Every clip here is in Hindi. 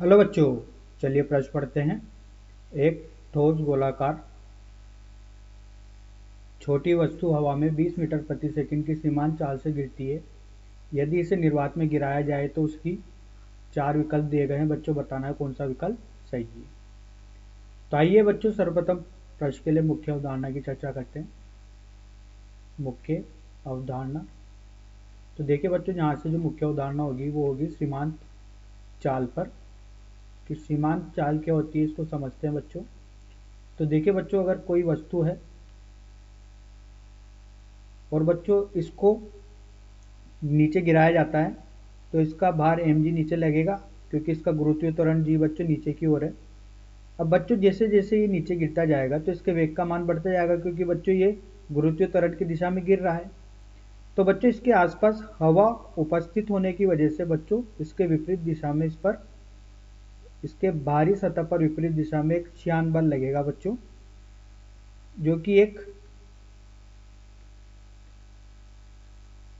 हेलो बच्चों, चलिए प्रश्न पढ़ते हैं। एक ठोस गोलाकार छोटी वस्तु हवा में 20 मीटर प्रति सेकंड की सीमांत चाल से गिरती है। यदि इसे निर्वात में गिराया जाए तो उसकी चार विकल्प दिए गए हैं। बच्चों बताना है कौन सा विकल्प सही है। तो आइए बच्चों, सर्वप्रथम प्रश्न के लिए मुख्य अवधारणा की चर्चा करते हैं। मुख्य अवधारणा, तो देखिए बच्चों, यहाँ से जो मुख्य अवधारणा होगी वो होगी सीमांत चाल पर। कि सीमांत चाल क्या होती है इसको समझते हैं बच्चों। तो देखिए बच्चों, अगर कोई वस्तु है और बच्चों इसको नीचे गिराया जाता है तो इसका भार mg नीचे लगेगा, क्योंकि इसका गुरुत्वीय त्वरण g बच्चों नीचे की ओर है। अब बच्चों जैसे जैसे ये नीचे गिरता जाएगा तो इसके वेग का मान बढ़ता जाएगा, क्योंकि बच्चों ये गुरुत्वीय त्वरण की दिशा में गिर रहा है। तो बच्चों इसके आसपास हवा उपस्थित होने की वजह से बच्चों इसके विपरीत दिशा में, इस पर इसके बाहरी सतह पर विपरीत दिशा में एक श्यान बल लगेगा बच्चों, जो कि एक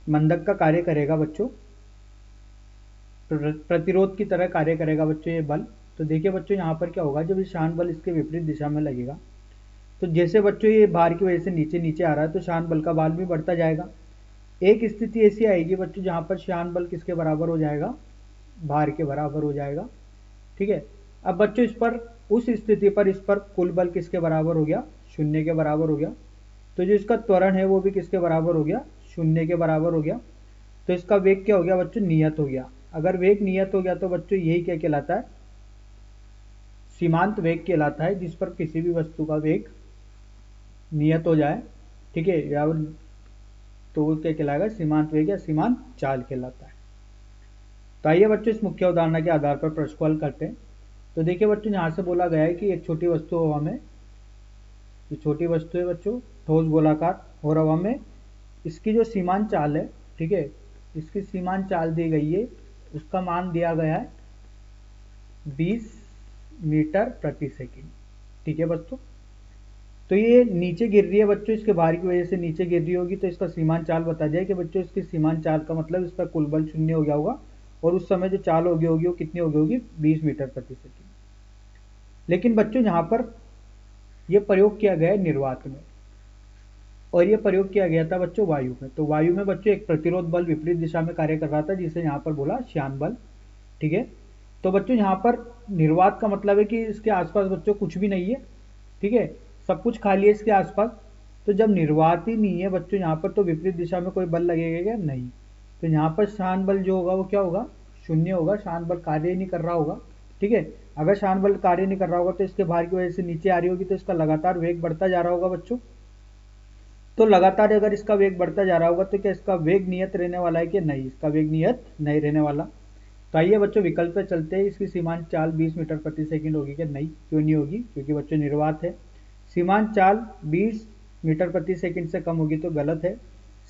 मंदक का कार्य करेगा बच्चों, प्रतिरोध की तरह कार्य करेगा बच्चों ये बल। तो देखिए बच्चों, यहाँ पर क्या होगा, जब ये शान बल इसके विपरीत दिशा में लगेगा तो जैसे बच्चों ये भार की वजह से नीचे नीचे आ रहा है तो शान बल का बल भी बढ़ता जाएगा। एक स्थिति ऐसी आएगी बच्चों जहाँ पर शान बल किसके बराबर हो जाएगा, भार के बराबर हो जाएगा। ठीक है। अब बच्चों इस पर, उस स्थिति पर इस पर कुल बल किसके बराबर हो गया, शून्य के बराबर हो गया। तो जो इसका त्वरण है वो भी किसके बराबर हो गया, शून्य के बराबर हो गया। तो इसका वेग क्या हो गया बच्चों, नियत हो गया। अगर वेग नियत हो गया तो बच्चों यही क्या कहलाता है, सीमांत वेग कहलाता है, जिस पर किसी भी वस्तु का वेग नियत हो जाए। ठीक है, या तो वो क्या कहलाएगा, सीमांत वेग या सीमांत चाल कहलाता है। तो आइए बच्चों इस मुख्य उदाहरण के आधार पर प्रश्न को हल करते हैं। तो देखिए बच्चों, यहाँ से बोला गया है कि एक छोटी वस्तु हवा में, ये छोटी वस्तु है बच्चों, ठोस गोलाकार और हवा में, इसकी जो सीमांत चाल है, ठीक है, इसकी सीमांत चाल दी गई है, उसका मान दिया गया है 20 मीटर प्रति सेकंड। ठीक है बच्चों, तो ये नीचे गिर रही है बच्चों, इसके भार की वजह से नीचे गिर रही होगी, तो इसका सीमांत चाल बता जाए कि बच्चों इसकी सीमांत चाल का मतलब इस पर कुल बल शून्य हो गया होगा, और उस समय जो चाल होगी होगी वो कितनी होगी होगी 20 मीटर प्रति सेकंड। लेकिन बच्चों यहाँ पर यह प्रयोग किया गया है निर्वात में, और यह प्रयोग किया गया था बच्चों वायु में। तो वायु में बच्चों एक प्रतिरोध बल विपरीत दिशा में कार्य कर रहा था, जिसे यहाँ पर बोला श्यान बल। ठीक है। तो बच्चों यहाँ पर निर्वात का मतलब है कि इसके आसपास बच्चों कुछ भी नहीं है। ठीक है, सब कुछ खाली है इसके आसपास। तो जब निर्वात ही नहीं है बच्चों यहाँ पर, तो विपरीत दिशा में कोई बल लगेगा क्या, नहीं। तो यहाँ पर शान बल जो होगा वो क्या होगा, शून्य होगा, शान बल कार्य ही नहीं कर रहा होगा। ठीक है, अगर शान बल कार्य नहीं कर रहा होगा तो इसके भार की वजह से नीचे आ रही होगी, तो इसका लगातार वेग बढ़ता जा रहा होगा बच्चों। तो लगातार अगर इसका वेग बढ़ता जा रहा होगा तो क्या इसका वेग नियत रहने वाला है कि नहीं, इसका वेग नियत नहीं रहने वाला। तो आइए बच्चों विकल्प पे चलते हैं। इसकी सीमांत चाल 20 मीटर प्रति सेकंड होगी कि नहीं, क्यों नहीं होगी, क्योंकि बच्चों निर्वात है। सीमांत चाल 20 मीटर प्रति सेकंड से कम होगी तो गलत है।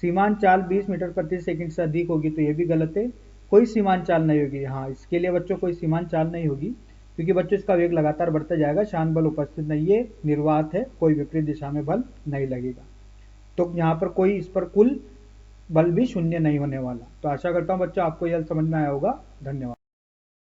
सीमांत चाल 20 मीटर प्रति सेकंड से अधिक होगी तो ये भी गलत है। कोई सीमांत चाल नहीं होगी, हाँ इसके लिए बच्चों कोई सीमांत चाल नहीं होगी, क्योंकि बच्चों इसका वेग लगातार बढ़ता जाएगा, शान बल उपस्थित नहीं है, निर्वात है, कोई विपरीत दिशा में बल नहीं लगेगा। तो यहाँ पर कोई, इस पर कुल बल भी शून्य नहीं होने वाला। तो आशा करता हूँ बच्चों आपको यह समझ में आया होगा। धन्यवाद।